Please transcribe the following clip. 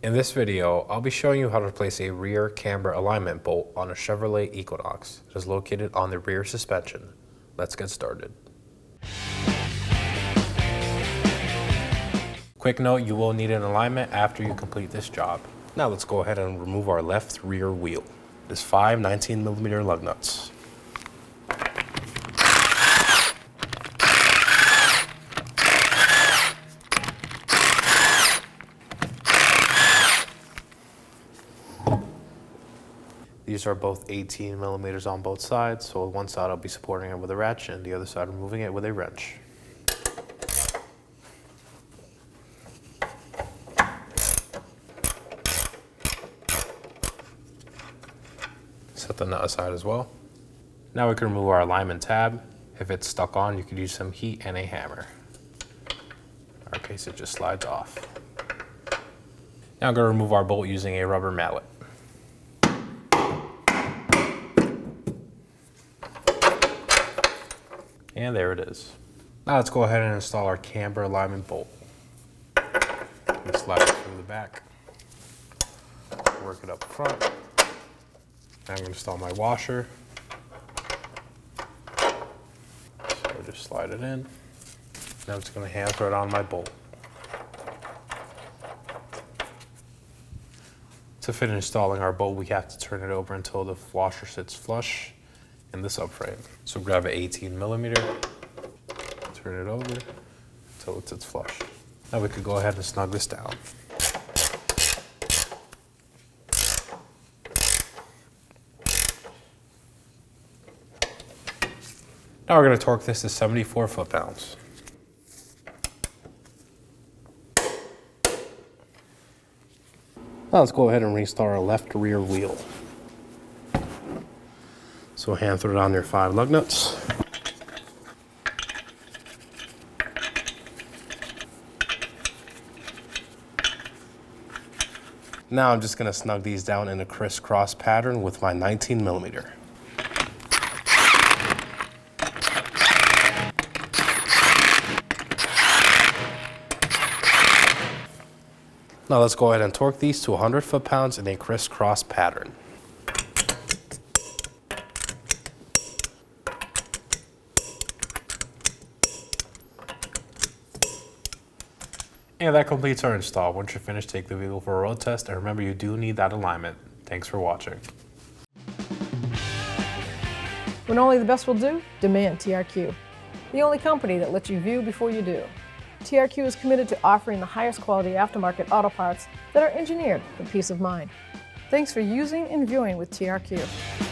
In this video, I'll be showing you how to place a rear camber alignment bolt on a Chevrolet Equinox that is located on the rear suspension. Let's get started. Quick note, you will need an alignment after you complete this job. Now let's go ahead and remove our left rear wheel. There's 5 19mm lug nuts. These are both 18mm on both sides, so one side I'll be supporting it with a ratchet and the other side removing it with a wrench. Set the nut aside as well. Now we can remove our alignment tab. If it's stuck on, you could use some heat and a hammer. In our case, it just slides off. Now I'm going to remove our bolt using a rubber mallet. And there it is. Now let's go ahead and install our camber alignment bolt. Slide it through the back. Work it up front. Now I'm going to install my washer. So just slide it in. Now I'm just going to hand thread on my bolt. To finish installing our bolt, we have to turn it over until the washer sits flush in the subframe. So grab an 18mm, turn it over until it sits flush. Now we could go ahead and snug this down. Now we're going to torque this to 74 foot-pounds. Now let's go ahead and reinstall our left rear wheel. So hand thread on your 5 lug nuts. Now I'm just going to snug these down in a crisscross pattern with my 19mm. Now let's go ahead and torque these to 100 foot-pounds in a crisscross pattern. And that completes our install. Once you're finished, take the vehicle for a road test, and remember, you do need that alignment. Thanks for watching. When only the best will do, demand TRQ. The only company that lets you view before you do. TRQ is committed to offering the highest quality aftermarket auto parts that are engineered for peace of mind. Thanks for using and viewing with TRQ.